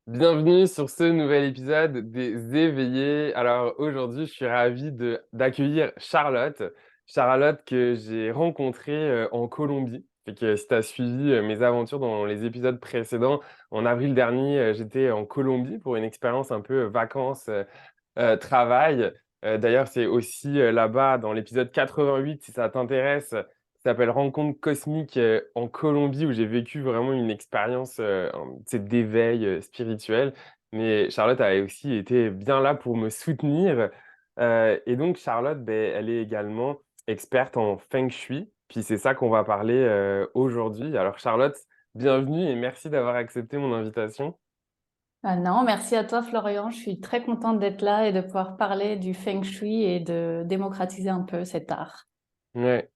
Bienvenue sur ce nouvel épisode des Éveillés. Alors aujourd'hui, je suis ravi d'accueillir Charlotte. Charlotte que j'ai rencontrée en Colombie. Fait que si tu as suivi mes aventures dans les épisodes précédents, en avril dernier, j'étais en Colombie pour une expérience un peu vacances, travail. D'ailleurs, c'est aussi là-bas dans l'épisode 88, si ça t'intéresse, qui s'appelle Rencontre cosmique en Colombie, où j'ai vécu vraiment une expérience d'éveil spirituel. Mais Charlotte a aussi été bien là pour me soutenir. Et donc, Charlotte, ben, elle est également experte en Feng Shui. Puis c'est ça qu'on va parler aujourd'hui. Alors, Charlotte, bienvenue et merci d'avoir accepté mon invitation. Ah non, merci à toi Florian. Je suis très contente d'être là et de pouvoir parler du Feng Shui et de démocratiser un peu cet art. Ouais.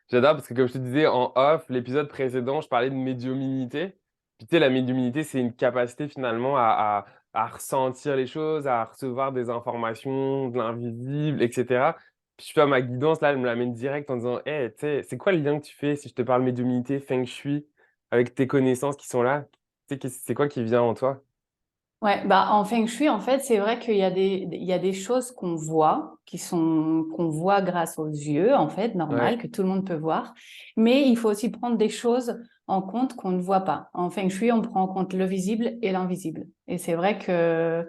J'adore parce que comme je te disais en off, l'épisode précédent, je parlais de médiumnité. Puis tu sais, la médiumnité, c'est une capacité finalement à ressentir les choses, à recevoir des informations, de l'invisible, etc. Puis je fais ma guidance, là, elle me l'amène direct en disant, hey, tu sais, c'est quoi le lien que tu fais si je te parle médiumnité, feng shui, avec tes connaissances qui sont là? Tu sais, c'est quoi qui vient en toi? Ouais, bah en Feng Shui, en fait, c'est vrai qu'il y a des choses qu'on voit, qu'on voit grâce aux yeux, en fait, normal, Ouais. que tout le monde peut voir. Mais il faut aussi prendre des choses en compte qu'on ne voit pas. En Feng Shui, on prend en compte le visible et l'invisible. Et c'est vrai que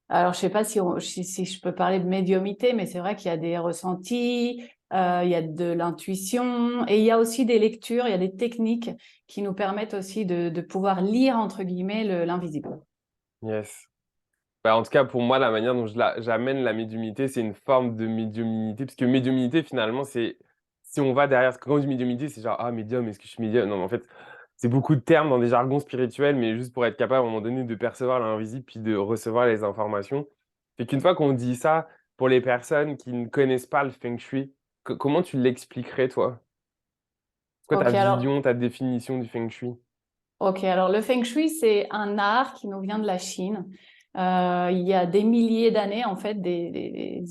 alors, je sais pas si je peux parler de médiumité, mais c'est vrai qu'il y a des ressentis, il y a de l'intuition et il y a aussi des lectures, il y a des techniques qui nous permettent aussi de pouvoir lire, entre guillemets, l'invisible. Yes. Bah, en tout cas, pour moi, la manière dont j'amène la médiumnité, c'est une forme de médiumnité. Parce que médiumnité, finalement, c'est. Si on va derrière. Parce que quand on dit médiumnité, c'est genre, ah, médium, est-ce que je suis médium? Non, mais en fait, c'est beaucoup de termes dans des jargons spirituels, mais juste pour être capable, à un moment donné, de percevoir l'invisible puis de recevoir les informations. Fait qu'une fois qu'on dit ça, pour les personnes qui ne connaissent pas le feng shui, comment tu l'expliquerais, toi? C'est quoi ta Ok, alors, vision, ta définition du feng shui? ok, alors le Feng Shui, c'est un art qui nous vient de la Chine. Il y a des milliers d'années, en fait, des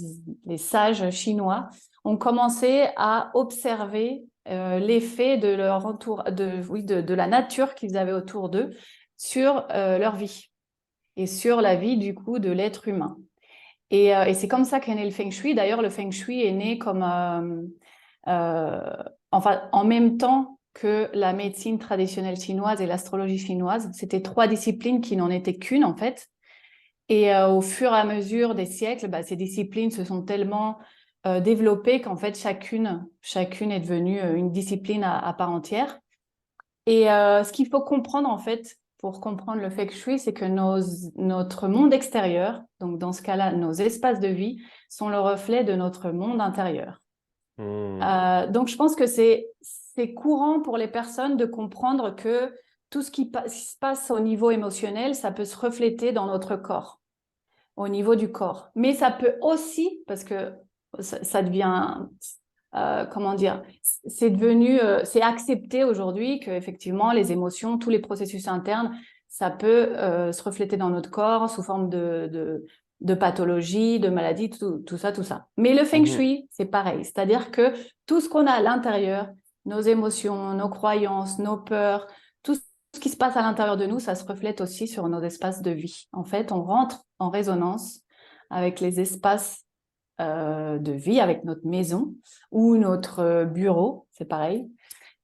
sages chinois ont commencé à observer l'effet de leur de la nature qu'ils avaient autour d'eux sur leur vie et sur la vie du coup de l'être humain. Et c'est comme ça qu'est né le Feng Shui. D'ailleurs, le Feng Shui est né comme, enfin, en même temps que la médecine traditionnelle chinoise et l'astrologie chinoise. C'était trois disciplines qui n'en étaient qu'une en fait. Et au fur et à mesure des siècles, bah, ces disciplines se sont tellement développées qu'en fait chacune est devenue une discipline à part entière. Et ce qu'il faut comprendre en fait pour comprendre le feng shui, c'est que notre monde extérieur, donc dans ce cas-là, nos espaces de vie, sont le reflet de notre monde intérieur. Hmm. Donc je pense que c'est courant pour les personnes de comprendre que tout ce qui se passe au niveau émotionnel, ça peut se refléter dans notre corps, au niveau du corps. Mais ça peut aussi, parce que ça devient comment dire, c'est accepté aujourd'hui que effectivement les émotions, tous les processus internes, ça peut se refléter dans notre corps sous forme de pathologie, de maladie, tout ça, tout ça. Mais le feng Mhm. shui, c'est pareil, c'est-à-dire que tout ce qu'on a à l'intérieur, nos émotions, nos croyances, nos peurs, tout ce qui se passe à l'intérieur de nous, ça se reflète aussi sur nos espaces de vie. En fait, on rentre en résonance avec les espaces de vie avec notre maison ou notre bureau, c'est pareil.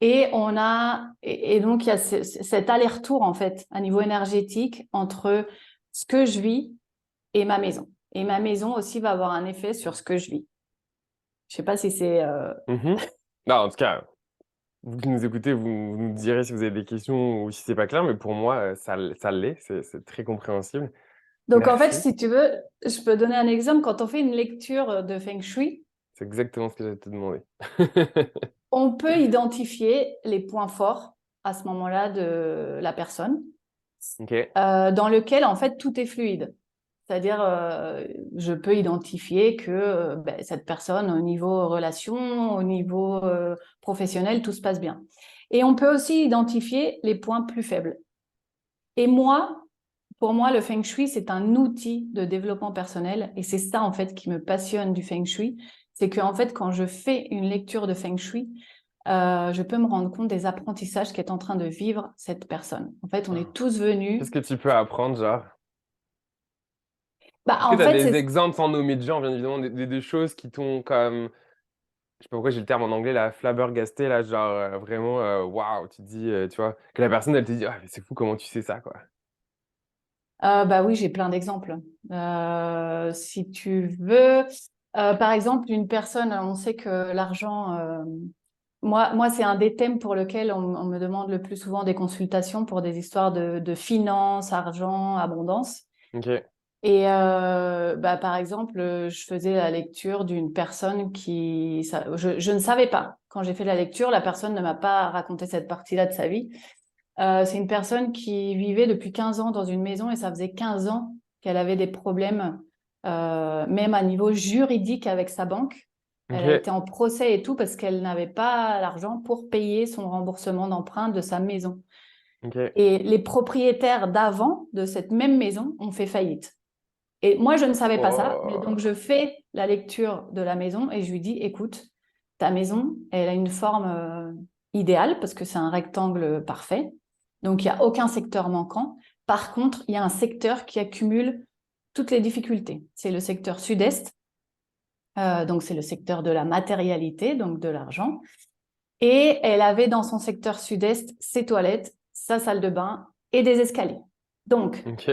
Et donc il y a cet aller-retour en fait à niveau énergétique entre ce que je vis et ma maison. Et ma maison aussi va avoir un effet sur ce que je vis. Je sais pas si c'est Mhm. Non, en tout cas. Vous qui nous écoutez, vous nous direz si vous avez des questions ou si c'est pas clair, mais pour moi, ça l'est, c'est très compréhensible. donc en fait Merci. si tu veux, je peux donner un exemple quand on fait une lecture de feng shui, C'est exactement ce que j'allais te demander. on peut identifier les points forts à ce moment-là de la personne Ok. dans lequel en fait tout est fluide. C'est-à-dire, je peux identifier que ben, cette personne, au niveau relation, au niveau professionnel, tout se passe bien. Et on peut aussi identifier les points plus faibles. Et moi, pour moi, le Feng Shui, c'est un outil de développement personnel. Et c'est ça, en fait, qui me passionne du Feng Shui. C'est que, en fait, quand je fais une lecture de Feng Shui, je peux me rendre compte des apprentissages qu'est en train de vivre cette personne. En fait, on est tous venus. Qu'est-ce que tu peux apprendre, genre? Bah, Est-ce que en tu as fait, des c'est exemples sans nommer de gens, bien évidemment, des choses qui t'ont comme, je sais pas pourquoi j'ai le terme en anglais, la flabbergasté, là, genre vraiment, waouh, tu te dis, tu vois, que la personne, elle te dit, ah, mais c'est fou, comment tu sais ça, quoi. bah oui, j'ai plein d'exemples. Si tu veux, par exemple, une personne, on sait que l'argent, moi, c'est un des thèmes pour lequel on me demande le plus souvent des consultations pour des histoires de finances, argent, abondance. Ok, Et bah, par exemple, je faisais la lecture d'une personne je ne savais pas. Quand j'ai fait la lecture, la personne ne m'a pas raconté cette partie-là de sa vie. C'est une personne qui vivait depuis 15 ans dans une maison et ça faisait 15 ans qu'elle avait des problèmes, même à niveau juridique avec sa banque. Elle a ok, été en procès et tout parce qu'elle n'avait pas l'argent pour payer son remboursement d'emprunt de sa maison. ok. Et les propriétaires d'avant de cette même maison ont fait faillite. Et moi, je ne savais pas ça. Mais donc, Oh. je fais la lecture de la maison et je lui dis, écoute, ta maison, elle a une forme idéale parce que c'est un rectangle parfait. Donc, il n'y a aucun secteur manquant. Par contre, il y a un secteur qui accumule toutes les difficultés. C'est le secteur sud-est. Donc, c'est le secteur de la matérialité, donc de l'argent. Et elle avait dans son secteur sud-est ses toilettes, sa salle de bain et des escaliers. Donc, Ok.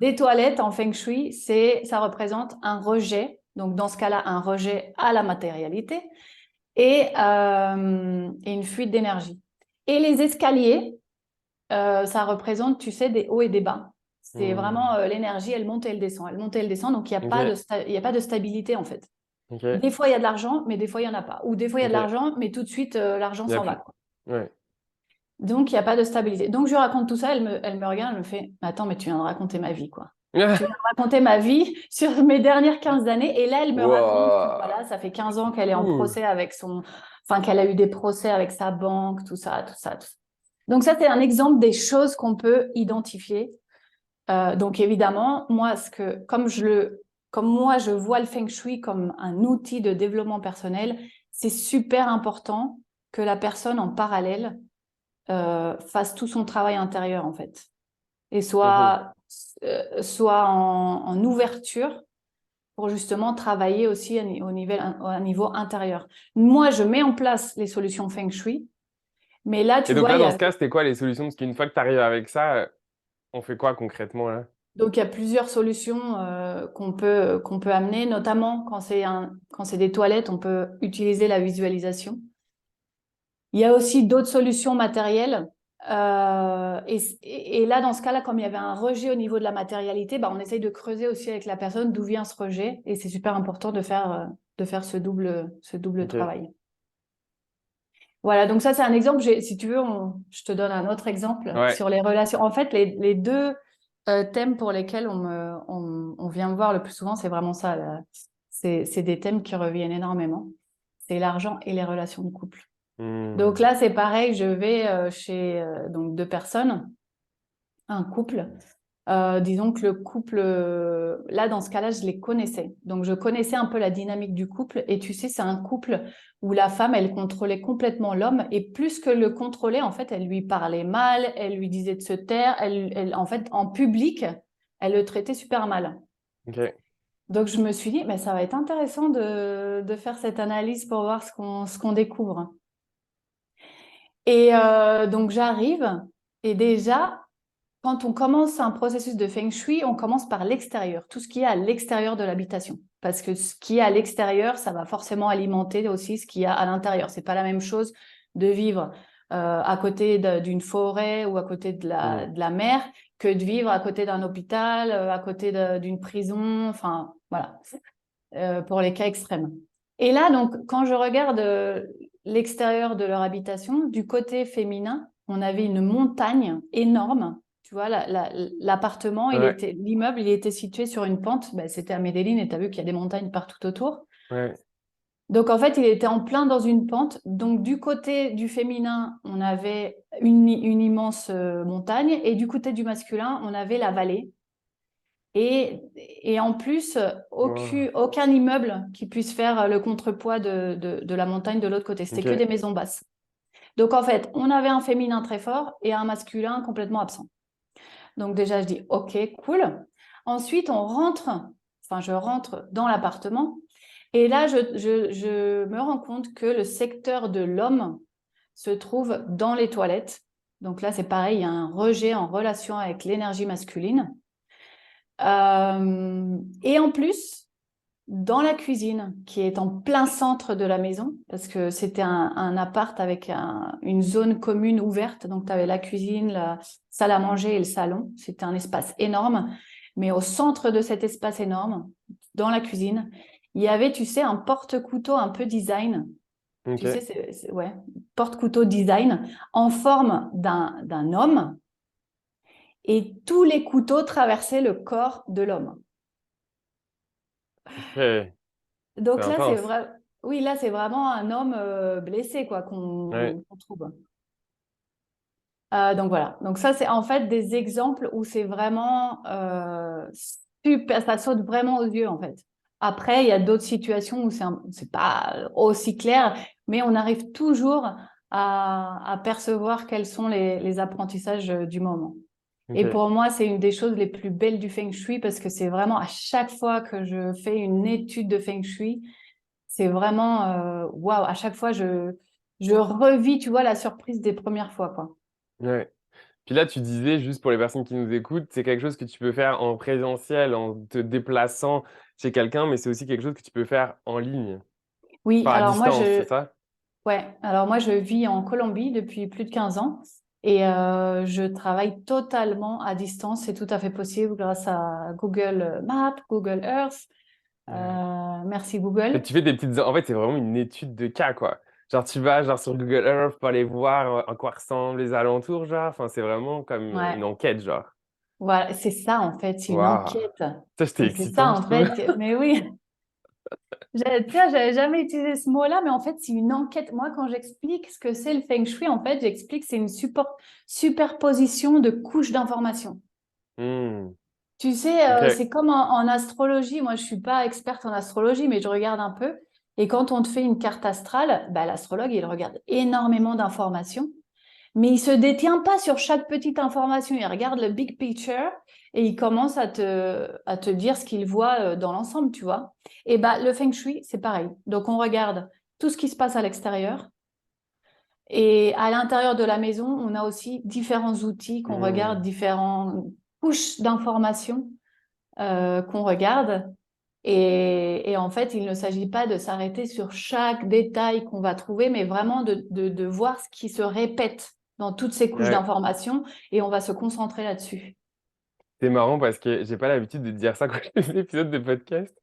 des toilettes en feng shui, ça représente un rejet. Donc, dans ce cas-là, un rejet à la matérialité et une fuite d'énergie. Et les escaliers, ça représente, tu sais, des hauts et des bas. C'est Hmm. vraiment l'énergie, elle monte et elle descend. Elle monte et elle descend, donc il n'y a pas Ok, il y a pas de stabilité en fait. ok, Des fois, il y a de l'argent, mais des fois, il n'y en a pas. Ou des fois, il y a de ok. l'argent, mais tout de suite, l'argent Il n'y a s'en plus. va, quoi. Ouais. Donc, il n'y a pas de stabilité. Donc, je lui raconte tout ça, elle me regarde, elle me fait, attends, mais tu viens de raconter ma vie, quoi. Tu viens de raconter ma vie sur mes dernières 15 années. Et là, elle me raconte que Wow. voilà, ça fait 15 ans qu'elle est en Ouh. procès avec enfin, qu'elle a eu des procès avec sa banque, tout ça, tout ça, tout ça. Donc, ça, c'est un exemple des choses qu'on peut identifier. Donc, évidemment, moi, comme moi, je vois le feng shui comme un outil de développement personnel, c'est super important que la personne en parallèle fasse tout son travail intérieur, en fait, et Mhm. soit en ouverture pour justement travailler aussi au niveau intérieur. Moi, je mets en place les solutions Feng Shui, mais là, Et tu donc vois, là, dans ce cas, c'était quoi les solutions? Parce qu'une fois que tu arrives avec ça, on fait quoi concrètement là? donc il y a plusieurs solutions qu'on peut amener, notamment quand c'est des toilettes, on peut utiliser la visualisation. Il y a aussi d'autres solutions matérielles. Et là, dans ce cas-là, comme il y avait un rejet au niveau de la matérialité, bah, on essaye de creuser aussi avec la personne d'où vient ce rejet. Et c'est super important de faire ce double Ok. travail. Voilà, donc ça, c'est un exemple. Si tu veux, je te donne un autre exemple Ouais. sur les relations. En fait, les deux thèmes pour lesquels on vient me voir le plus souvent, c'est vraiment ça, là. C'est des thèmes qui reviennent énormément. C'est l'argent et les relations de couple. Donc Hmm. là, c'est pareil, je vais chez donc deux personnes, un couple. Disons que le couple, là, dans ce cas-là, je les connaissais. Donc, je connaissais un peu la dynamique du couple. Et tu sais, c'est un couple où la femme, elle contrôlait complètement l'homme. Et plus que le contrôler, en fait, elle lui parlait mal, elle lui disait de se taire. En fait, en public, elle le traitait super mal. Ok. Donc, je me suis dit, mais ça va être intéressant de faire cette analyse pour voir ce qu'on découvre. Et donc, j'arrive. Et déjà, quand on commence un processus de feng shui, on commence par l'extérieur, tout ce qui est à l'extérieur de l'habitation. Parce que ce qui est à l'extérieur, ça va forcément alimenter aussi ce qu'il y a à l'intérieur. C'est pas la même chose de vivre à côté d'une forêt ou à côté Hmm. de la mer que de vivre à côté d'un hôpital, à côté d'une prison, enfin voilà, pour les cas extrêmes. Et là, donc, quand je regarde l'extérieur de leur habitation, du côté féminin, on avait une montagne énorme. Tu vois, l'appartement, Ouais. l'immeuble, il était situé sur une pente. Ben, c'était à Medellín et tu as vu qu'il y a des montagnes partout autour. Ouais. Donc, en fait, il était en plein dans une pente. Donc, du côté du féminin, on avait une immense montagne et du côté du masculin, on avait la vallée. Et en plus, Wow. aucun immeuble qui puisse faire le contrepoids de la montagne de l'autre côté. C'était que Ok. des maisons basses. Donc, en fait, on avait un féminin très fort et un masculin complètement absent. Donc, déjà, je dis, OK, cool. Ensuite, on rentre enfin, je rentre dans l'appartement et là, je me rends compte que le secteur de l'homme se trouve dans les toilettes. Donc là, c'est pareil, il y a un rejet en relation avec l'énergie masculine. Et en plus, dans la cuisine, qui est en plein centre de la maison, parce que c'était un appart avec une zone commune ouverte. Donc, tu avais la cuisine, la salle à manger et le salon. C'était un espace énorme. Mais au centre de cet espace énorme, dans la cuisine, il y avait, tu sais, un porte-couteau un peu design. Tu sais, Ok. ouais, porte-couteau design en forme d'un homme. Et tous les couteaux traversaient le corps de l'homme. Ok. C'est Donc là, c'est intense. vrai. Oui, là, c'est vraiment un homme blessé, quoi, Ouais. qu'on trouve. Donc voilà. Donc ça, c'est en fait des exemples où c'est vraiment super, ça saute vraiment aux yeux, en fait. Après, il y a d'autres situations où c'est pas aussi clair, mais on arrive toujours à percevoir quels sont les apprentissages du moment. Et Ok. pour moi, c'est une des choses les plus belles du Feng Shui parce que c'est vraiment à chaque fois que je fais une étude de Feng Shui, c'est vraiment waouh, à chaque fois je revis, tu vois, la surprise des premières fois, quoi. Ouais. Puis là, tu disais, juste pour les personnes qui nous écoutent, c'est quelque chose que tu peux faire en présentiel, en te déplaçant chez quelqu'un, mais c'est aussi quelque chose que tu peux faire en ligne, Oui, enfin à alors moi distance, c'est ça? je vis en Colombie depuis plus de 15 ans et je travaille totalement à distance. C'est tout à fait possible grâce à Google Maps, Google Earth. Ouais. Merci Et Google. tu fais des petites... En fait, c'est vraiment une étude de cas, quoi. Genre, tu vas genre, sur Google Earth pour aller voir à quoi ressemblent les alentours, genre. Enfin, c'est vraiment comme une Ouais, enquête, genre. voilà, c'est ça en fait, c'est une Waouh. enquête. Ça, c'était Et c'est ça excitant, je en trouve. fait, mais oui. Tu vois, j'avais jamais utilisé ce mot-là, mais en fait, c'est une enquête. Moi, quand j'explique ce que c'est le Feng Shui, en fait, j'explique que c'est une superposition de couches d'informations. Hmm. Tu sais, Ok. c'est comme en astrologie. Moi, je suis pas experte en astrologie, mais je regarde un peu. Et quand on te fait une carte astrale, bah, l'astrologue, il regarde énormément d'informations. Mais il se détient pas sur chaque petite information. Il regarde le big picture et il commence à te dire ce qu'il voit dans l'ensemble, tu vois. Et bah, le feng shui, c'est pareil. Donc, on regarde tout ce qui se passe à l'extérieur. Et à l'intérieur de la maison, on a aussi différents outils qu'on regarde, Hmm. différentes couches d'informations qu'on regarde. Et en fait, il ne s'agit pas de s'arrêter sur chaque détail qu'on va trouver, mais vraiment de voir ce qui se répète dans toutes ces couches Ouais. d'informations et on va se concentrer là-dessus. C'est marrant parce que j'ai pas l'habitude de dire ça quand je fais des épisodes de podcast,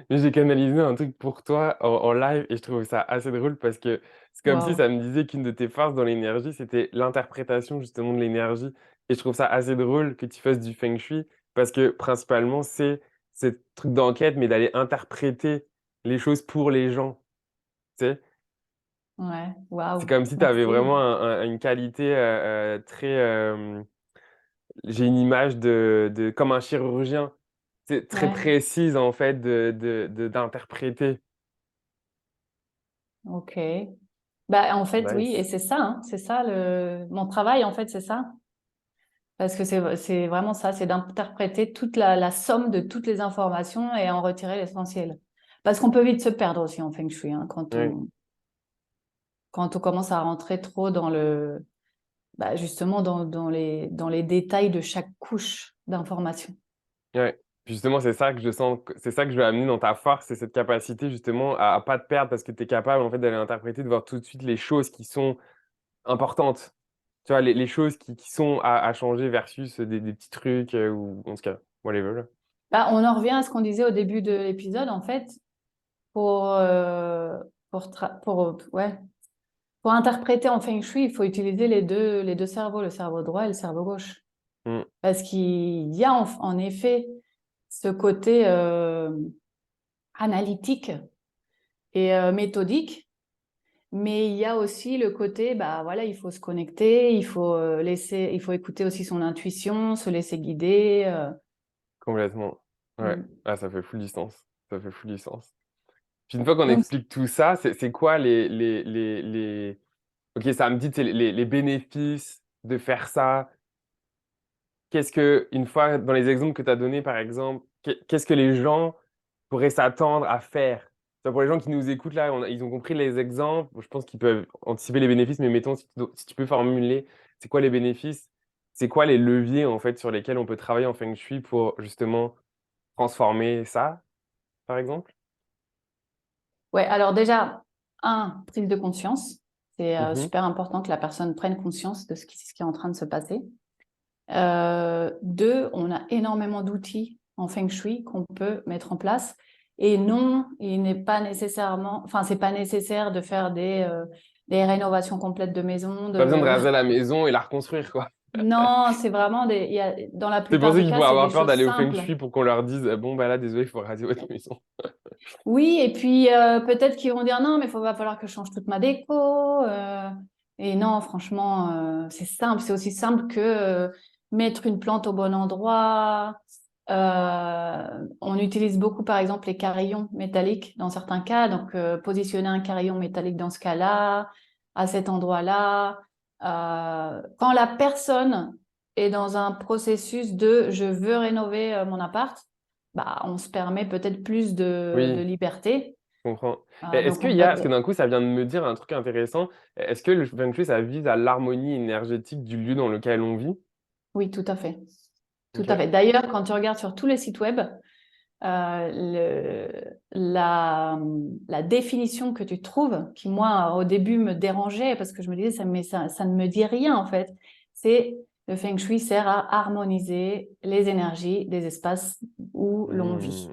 mais j'ai canalisé un truc pour toi en live et je trouve ça assez drôle parce que c'est comme si Waouh. ça me disait qu'une de tes forces dans l'énergie, c'était l'interprétation justement de l'énergie. Et je trouve ça assez drôle que tu fasses du feng shui parce que principalement c'est ce truc d'enquête, mais d'aller interpréter les choses pour les gens. Tu sais? Ouais, C'est waouh. comme si tu avais Merci. vraiment une qualité très. J'ai une image de comme un chirurgien. C'est très Ouais, précise en fait d'interpréter. ok. Bah, en fait, oui, et Nice. c'est ça, hein, c'est ça mon travail, en fait, c'est ça. Parce que c'est vraiment ça, c'est d'interpréter toute la somme de toutes les informations et en retirer l'essentiel. Parce qu'on peut vite se perdre aussi en feng shui, hein, Ouais, quand on commence à rentrer trop dans bah, justement dans les détails de chaque couche d'information. ouais. Puis justement, c'est ça que je sens, c'est ça que je veux amener dans ta force, c'est cette capacité justement à pas te perdre parce que tu es capable en fait d'aller interpréter, de voir tout de suite les choses qui sont importantes. Tu vois, les choses qui sont à changer versus des petits trucs ou en tout cas, whatever. Là. Bah, on en revient à ce qu'on disait au début de l'épisode, en fait, pour, euh, ouais, pour interpréter en feng shui, il faut utiliser les deux cerveaux, le cerveau droit et le cerveau gauche. Mm, Parce qu'il y a en effet ce côté analytique et méthodique, mais il y a aussi le côté, bah voilà, il faut se connecter, il faut écouter aussi son intuition, se laisser guider. complètement. Ouais. Mm. Ah, ça fait full distance. Ça fait full distance. Puis une fois qu'on Donc, explique tout ça, c'est quoi les... Ok, ça me dit tu sais, les bénéfices de faire ça. Qu'est-ce que, une fois dans les exemples que tu as donnés, par exemple, qu'est-ce que les gens pourrait s'attendre à faire? Tu vois, pour les gens qui nous écoutent là, ils ont compris les exemples. Je pense qu'ils peuvent anticiper les bénéfices, mais mettons, si tu peux formuler, c'est quoi les bénéfices? C'est quoi les leviers en fait sur lesquels on peut travailler en Feng Shui pour justement transformer ça, par exemple? Ouais, alors déjà, prise de conscience. C'est Mhm. super important que la personne prenne conscience de ce qui est en train de se passer. Deux, on a énormément d'outils en Feng Shui qu'on peut mettre en place. Et non, il n'est pas nécessairement, enfin, c'est pas nécessaire de faire des rénovations complètes de maison. Pas besoin de raser la maison et la reconstruire, quoi. Non, c'est vraiment dans la C'est pour plupart ça des qu'ils cas, pourraient c'est des avoir peur choses d'aller au Feng simples. Shui pour qu'on leur dise, bon, bah là, désolé, il faut raser votre maison. Oui, et puis peut-être qu'ils vont dire non, mais va falloir que je change toute ma déco. Et non, franchement, c'est simple. C'est aussi simple que mettre une plante au bon endroit. On utilise beaucoup, par exemple, les carillons métalliques dans certains cas. Donc, positionner un carillon métallique dans ce cas-là, à cet endroit-là. Quand la personne est dans un processus de je veux rénover mon appart, bah, on se permet peut-être plus de Oui, liberté. je comprends. Et est-ce Donc, qu'il on y peut a, parce que être... d'un coup, ça vient de me dire un truc intéressant. Est-ce que le Feng Shui, ça vise à l'harmonie énergétique du lieu dans lequel on vit? Oui, tout à fait. Tout à Ok. fait. D'ailleurs, quand tu regardes sur tous les sites web, la définition que tu trouves, qui moi au début me dérangeait parce que je me disais ça ne me dit rien en fait, c'est le Feng Shui sert à harmoniser les énergies des espaces où l'on Hmm. vit.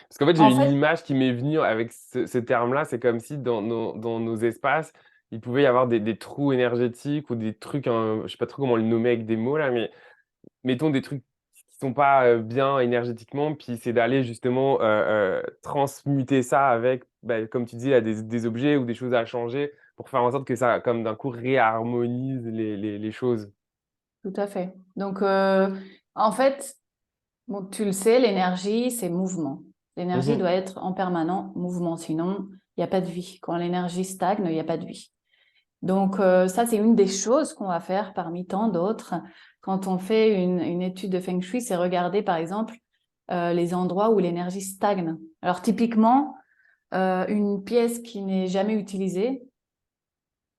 Parce qu'en fait, j'ai En une fait, image qui m'est venue avec ce terme-là. C'est comme si dans nos espaces, il pouvait y avoir des trous énergétiques ou des trucs, je sais pas trop comment le nommer avec des mots là, mais mettons des trucs qui sont pas bien énergétiquement, puis c'est d'aller justement transmuter ça avec, bah, comme tu dis, là, des objets ou des choses à changer pour faire en sorte que ça, comme d'un coup, réharmonise les choses. tout à fait. Donc, en fait, bon, tu le sais, l'énergie, c'est mouvement. L'énergie Mhm. doit être en permanent mouvement, sinon il n'y a pas de vie. Quand l'énergie stagne, il n'y a pas de vie. Donc, ça, c'est une des choses qu'on va faire parmi tant d'autres. Quand on fait une étude de Feng Shui, c'est regarder, par exemple, les endroits où l'énergie stagne. Alors, typiquement, une pièce qui n'est jamais utilisée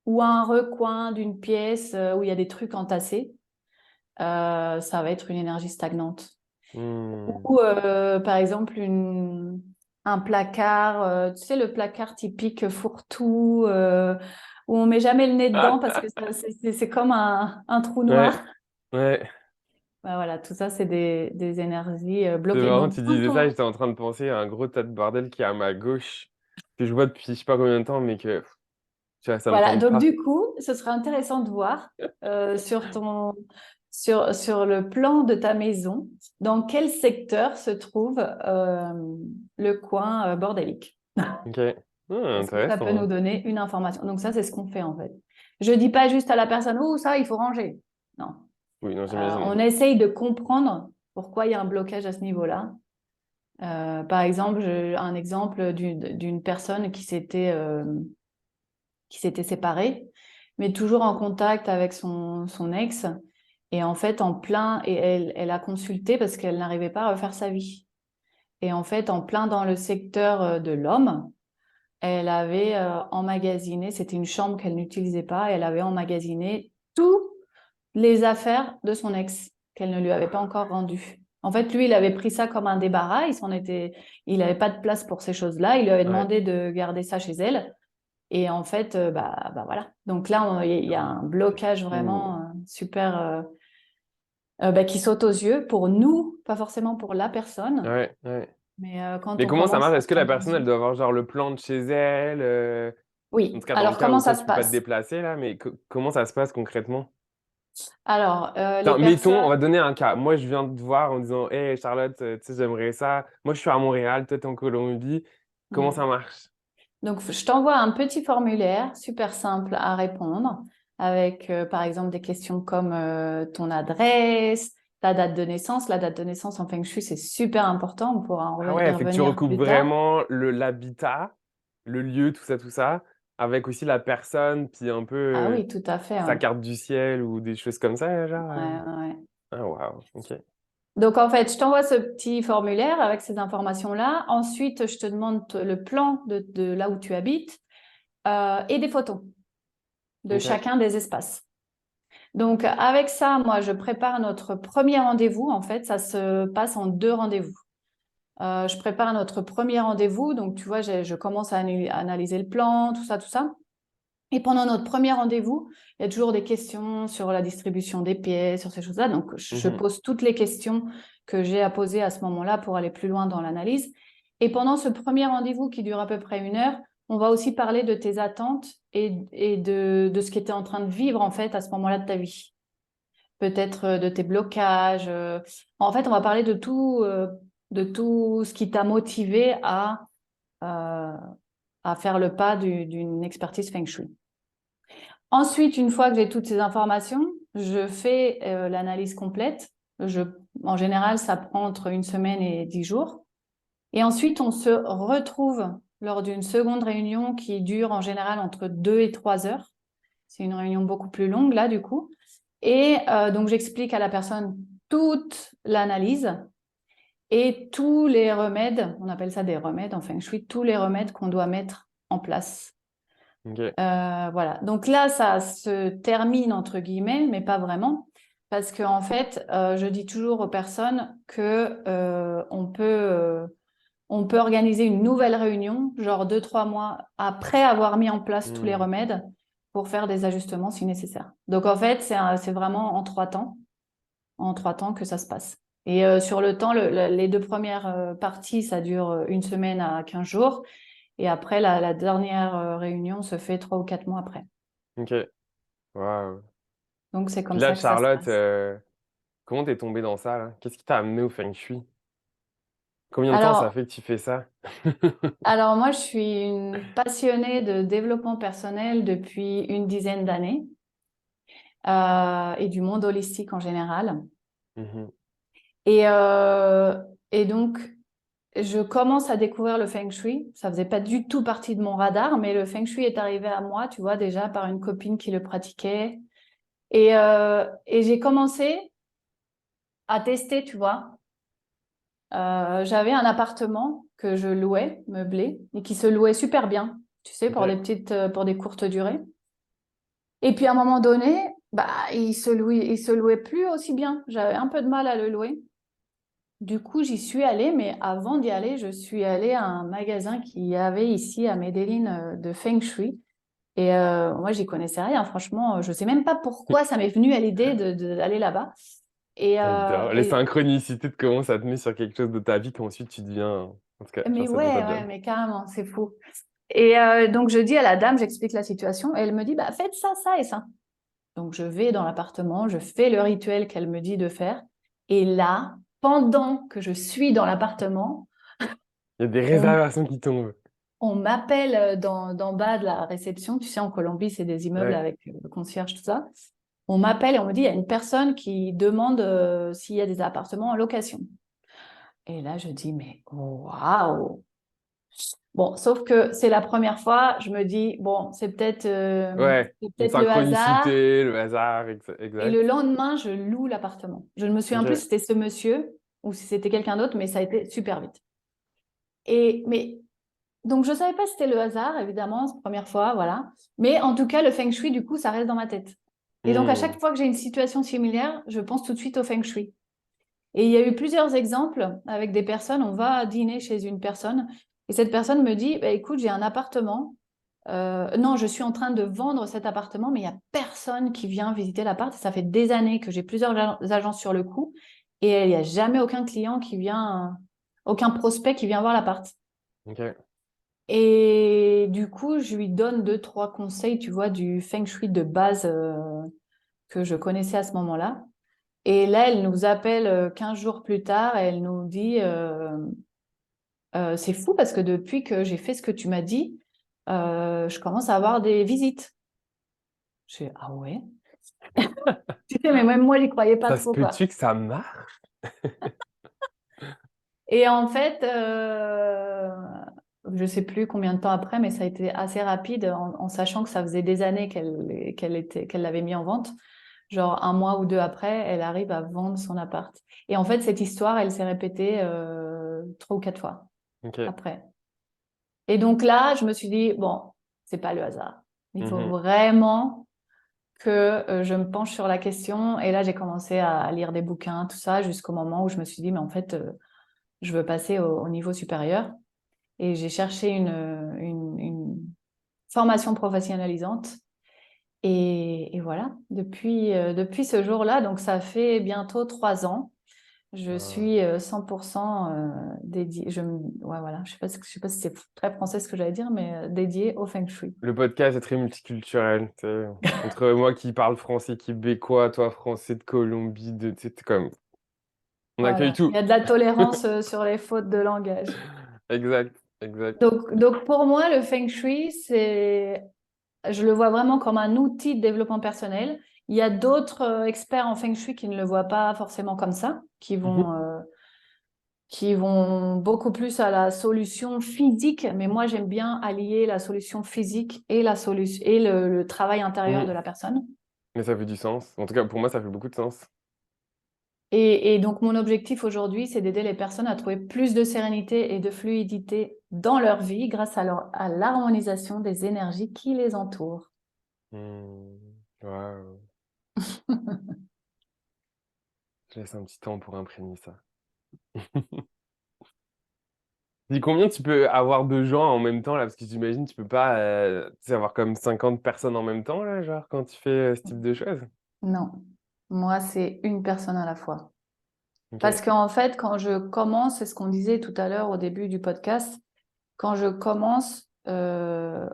ou un recoin d'une pièce où il y a des trucs entassés, ça va être une énergie stagnante. Hmm. Ou, par exemple, un placard, tu sais, le placard typique fourre-tout, où on met jamais le nez dedans parce que c'est comme un trou Ouais, noir. ouais. Bah, voilà, tout ça, c'est des énergies C'est bloquées. marrant, Donc, tu quand disais ça, on... j'étais en train de penser à un gros tas de bordel qui est à ma gauche, que je vois depuis je sais pas combien de temps, mais que tu vois, ça me Voilà, tente donc pas. du coup, ce serait intéressant de voir sur le plan de ta maison, dans quel secteur se trouve le coin bordélique. Ok. Ah, Parce que ça peut nous intéressant. donner une information. Donc ça, c'est ce qu'on fait en fait. Je dis pas juste à la personne, oh, ça, il faut ranger. Non. Oui, non, j'imagine. On essaye de comprendre pourquoi il y a un blocage à ce niveau-là. Par exemple, un exemple d'une personne qui s'était séparée, mais toujours en contact avec son ex. Et en fait, et elle a consulté parce qu'elle n'arrivait pas à refaire sa vie. Et en fait, en plein dans le secteur de l'homme, elle avait emmagasiné, c'était une chambre qu'elle n'utilisait pas, elle avait emmagasiné toutes les affaires de son ex qu'elle ne lui avait pas encore rendues. En fait, lui, il avait pris ça comme un débarras, il n'avait pas de place pour ces choses-là, il lui avait Ouais. demandé de garder ça chez elle. Et en fait, bah voilà. Donc là, il y a un blocage Ouh. vraiment super bah, qui saute aux yeux pour nous, pas forcément pour la personne. Ouais, ouais. Mais quand Mais on comment ça commence marche? à Est-ce que la prendre personne, elle conscience. doit avoir genre le plan de chez elle? En tout Oui, cas, dans le alors cas comment où ça toi, se tu peux pas te passe? déplacer là, mais comment ça se passe concrètement? Alors, les Tiens, mettons, on personnes, va donner un cas. Moi, je viens de te voir en disant, hey Charlotte, tu sais, j'aimerais ça. Moi, je suis à Montréal, toi, t'es en Colombie. Comment ça ouais. marche? Donc, je t'envoie un petit formulaire super simple à répondre avec, par exemple, des questions comme ton adresse, ta date de naissance. La date de naissance en Feng Shui, c'est super important. On pourra Ah y ouais, fait que tu revenir recoupes plus tard. vraiment l'habitat, le lieu, tout ça, avec aussi la personne, puis un peu Ah oui, tout à fait. sa Ouais. carte du ciel ou des choses comme ça, genre. Ouais, ouais. Ah waouh, ok. Donc, en fait, je t'envoie ce petit formulaire avec ces informations-là. Ensuite, je te demande le plan de là où tu habites et des photos de Ok. chacun des espaces. Donc, avec ça, moi, je prépare notre premier rendez-vous. En fait, ça se passe en 2 rendez-vous. Je prépare notre premier rendez-vous. Donc, tu vois, je commence à analyser le plan, tout ça, tout ça. Et pendant notre premier rendez-vous, il y a toujours des questions sur la distribution des pièces, sur ces choses-là. Donc, je Mhm. pose toutes les questions que j'ai à poser à ce moment-là pour aller plus loin dans l'analyse. Et pendant ce premier rendez-vous qui dure à peu près 1 heure, on va aussi parler de tes attentes et de ce qui était en train de vivre en fait à ce moment-là de ta vie. Peut-être de tes blocages. En fait, on va parler de tout ce qui t'a motivé euh, à faire le pas d'une expertise Feng Shui. Ensuite, une fois que j'ai toutes ces informations, je fais l'analyse complète. En général, ça prend entre 1 semaine et 10 jours. Et ensuite, on se retrouve lors d'une seconde réunion qui dure en général entre 2 et 3 heures. C'est une réunion beaucoup plus longue là, du coup. Et donc, j'explique à la personne toute l'analyse et tous les remèdes, on appelle ça des remèdes en Feng Shui, tous les remèdes qu'on doit mettre en place. Ok. Voilà. Donc là, ça se termine entre guillemets, mais pas vraiment, parce que en fait, je dis toujours aux personnes que on peut organiser une nouvelle réunion, genre 2, 3 mois après avoir mis en place tous les Hmm. remèdes, pour faire des ajustements si nécessaire. Donc en fait, c'est vraiment en 3 temps que ça se passe. Et sur le temps, les 2 premières parties, ça dure 1 semaine à 15 jours. Et après, la dernière réunion se fait 3 ou 4 mois après. Ok. Waouh. Donc, c'est Puis comme là, ça que ça se Charlotte, passe. comment t'es tombée dans ça, là? Qu'est-ce qui t'a amené au Feng Shui? Combien de temps ça Alors, fait que tu fais ça? alors, moi, je suis une passionnée de développement personnel depuis une dizaine d'années et du monde holistique en général. Mhm. Et, euh, et donc, je commence à découvrir le Feng Shui. Ça faisait pas du tout partie de mon radar, mais le Feng Shui est arrivé à moi, tu vois, déjà par une copine qui le pratiquait. Et j'ai commencé à tester, tu vois. J'avais un appartement que je louais, meublé, et qui se louait super bien, tu sais, Ok. pour des courtes durées. Et puis à un moment donné, bah, il se louait plus aussi bien. J'avais un peu de mal à le louer. Du coup, j'y suis allée, mais avant d'y aller, je suis allée à un magasin qu'il y avait ici à Medellín de Feng Shui. Et moi, j'y connaissais rien, franchement. Je sais même pas pourquoi ça m'est venu à l'idée d'aller là-bas. J'adore. Les Et synchronicités de comment ça te met sur quelque chose de ta vie qu'ensuite tu deviens. En tout cas, je mais trouve ça trop ouais, top, ouais, j'aime. mais carrément, c'est fou. Et donc, je dis à la dame, j'explique la situation, et elle me dit, bah, faites ça, ça et ça. Donc, je vais dans l'appartement, je fais le rituel qu'elle me dit de faire. Et là, pendant que je suis dans l'appartement, Il y a des on, réservations qui tombent. on m'appelle d'en bas de la réception. Tu sais, en Colombie, c'est des immeubles Ouais. avec le concierge, tout ça. On m'appelle et on me dit, il y a une personne qui demande s'il y a des appartements en location. Et là, je dis, mais waouh! Bon, sauf que c'est la première fois, je me dis, bon, Ouais. c'est Une peut-être le hasard. synchronicité, le hasard, Et exact. le lendemain, je loue l'appartement. Je ne me souviens plus si Ok. c'était ce monsieur ou si c'était quelqu'un d'autre, mais ça a été super vite. Mais donc, je ne savais pas si c'était le hasard, évidemment, cette première fois, voilà. Mais en tout cas, le feng shui, du coup, ça reste dans ma tête. Et donc, à Hmm. chaque fois que j'ai une situation similaire, je pense tout de suite au feng shui. Et il y a eu plusieurs exemples avec des personnes. On va dîner chez une personne et cette personne me dit, bah, écoute, j'ai un appartement. Non, je suis en train de vendre cet appartement, mais il n'y a personne qui vient visiter l'appart. Ça fait des années que j'ai plusieurs agences sur le coup et il n'y a jamais aucun client qui vient, aucun prospect qui vient voir l'appart. Ok. Et du coup, je lui donne 2, 3 conseils, tu vois, du feng shui de base que je connaissais à ce moment-là. Et là, elle nous appelle 15 jours plus tard et elle nous dit c'est fou parce que depuis que j'ai fait ce que tu m'as dit, je commence à avoir des visites. Je fais ah ouais? Tu sais, mais même moi, j'y croyais pas Ça se trop, quoi. peut-tu que ça marche? Et en fait, je sais plus combien de temps après, mais ça a été assez rapide en sachant que ça faisait des années qu'elle l'avait mis en vente. genre un mois ou deux après, elle arrive à vendre son appart. Et en fait, cette histoire, elle s'est répétée 3 ou 4 fois Ok. après. Et donc là, je me suis dit, bon, c'est pas le hasard. Il faut Mhm. vraiment que je me penche sur la question. Et là, j'ai commencé à lire des bouquins, tout ça, jusqu'au moment où je me suis dit, mais en fait, je veux passer au niveau supérieur. Et j'ai cherché une formation professionnalisante. Et voilà, depuis ce jour-là, donc ça fait bientôt 3 ans, je Ah. suis 100% dédiée. Ouais, voilà, je sais pas si c'est très français ce que j'allais dire, mais dédiée au Feng Shui. Le podcast est très multiculturel, tu sais. Entre moi qui parle français québécois, toi français de Colombie, tu sais, comme... On accueille Voilà, il y tout. a de la tolérance sur les fautes de langage. Exact, exact. Donc pour moi, le Feng Shui, je le vois vraiment comme un outil de développement personnel. Il y a d'autres experts en Feng Shui qui ne le voient pas forcément comme ça, Mhm. qui vont beaucoup plus à la solution physique. Mais moi, j'aime bien allier la solution physique et le travail intérieur de Mhm. la personne. Mais ça fait du sens. En tout cas, pour moi, ça fait beaucoup de sens. Et donc, mon objectif aujourd'hui, c'est d'aider les personnes à trouver plus de sérénité et de fluidité dans leur vie grâce à l'harmonisation des énergies qui les entourent. Waouh. Je laisse un petit temps pour imprégner ça. Dis combien tu peux avoir de gens en même temps là? Parce que j'imagine tu peux pas tu sais, avoir comme 50 personnes en même temps là, genre quand tu fais ce type de choses. Non, moi, c'est une personne à la fois. Parce Ok. qu'en fait, quand je commence, c'est ce qu'on disait tout à l'heure au début du podcast, quand je commence, voilà,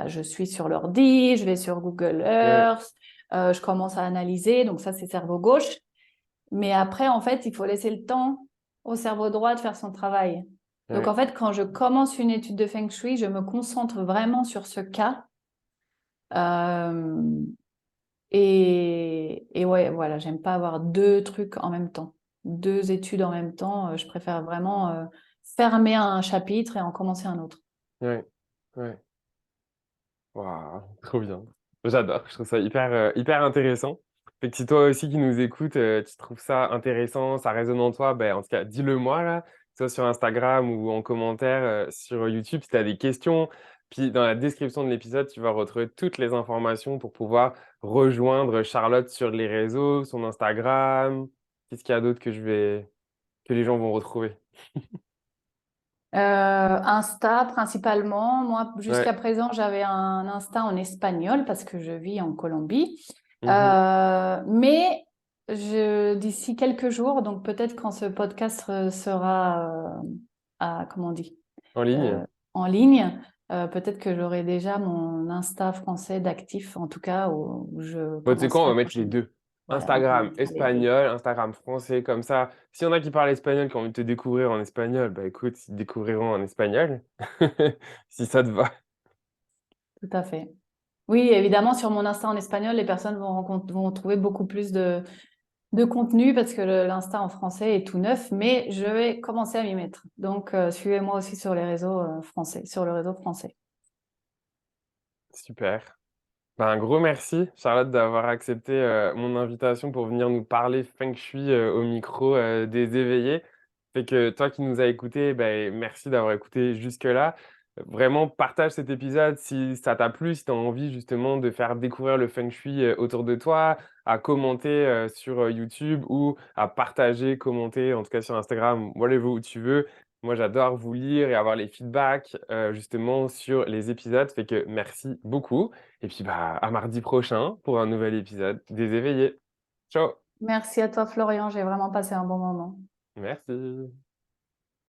je suis sur l'ordi, je vais sur Google Ouais, Earth, je commence à analyser, donc ça c'est cerveau gauche. Mais après, en fait, il faut laisser le temps au cerveau droit de faire son travail. Donc ouais. en fait, quand je commence une étude de Feng Shui, je me concentre vraiment sur ce cas. Euh, et ouais, voilà, j'aime pas avoir deux trucs en même temps, deux études en même temps. Je préfère vraiment fermer un chapitre et en commencer un autre. Ouais. Ouais. Waouh, trop bien. J'adore, je trouve ça hyper intéressant. Fait que si toi aussi qui nous écoutes, tu trouves ça intéressant, ça résonne en toi, ben, en tout cas, dis-le moi là, soit sur Instagram ou en commentaire sur YouTube si tu as des questions. Puis dans la description de l'épisode, tu vas retrouver toutes les informations pour pouvoir rejoindre Charlotte sur les réseaux, son Instagram. Qu'est-ce qu'il y a d'autre que les gens vont retrouver? Insta principalement. Moi, Ouais. jusqu'à présent, j'avais un Insta en espagnol parce que je vis en Colombie. Mhm. Mais d'ici quelques jours, donc peut-être quand ce podcast sera, comment on dit, En ligne. euh, en ligne, peut-être que j'aurai déjà mon Insta français d'actif, en tout cas, où je Bon, tu sais quoi, on commencerai va mettre les prochainement. deux. Voilà, on Instagram mettra les deux. espagnol, Instagram français, comme ça. S'il y en a qui parlent espagnol, qui ont envie de te découvrir en espagnol, bah écoute, ils te découvriront en espagnol. Si ça te va. Tout à fait. Oui, évidemment, sur mon Insta en espagnol, les personnes vont trouver beaucoup plus de contenu parce que l'Insta en français est tout neuf, mais je vais commencer à m'y mettre. Donc, suivez-moi aussi sur les réseaux français, sur le réseau français. Super. Ben, un gros merci, Charlotte, d'avoir accepté mon invitation pour venir nous parler Feng Shui au micro des éveillés. Fait que toi qui nous as écoutés, ben, merci d'avoir écouté jusque-là. Vraiment, partage cet épisode si ça t'a plu, si tu as envie justement de faire découvrir le Feng Shui autour de toi, à commenter sur YouTube ou à partager, commenter, en tout cas sur Instagram, whatever où tu veux. Moi, j'adore vous lire et avoir les feedbacks justement sur les épisodes. Fait que merci beaucoup. Et puis, bah, à mardi prochain pour un nouvel épisode des éveillés. Ciao! Merci à toi, Florian. J'ai vraiment passé un bon moment. Merci.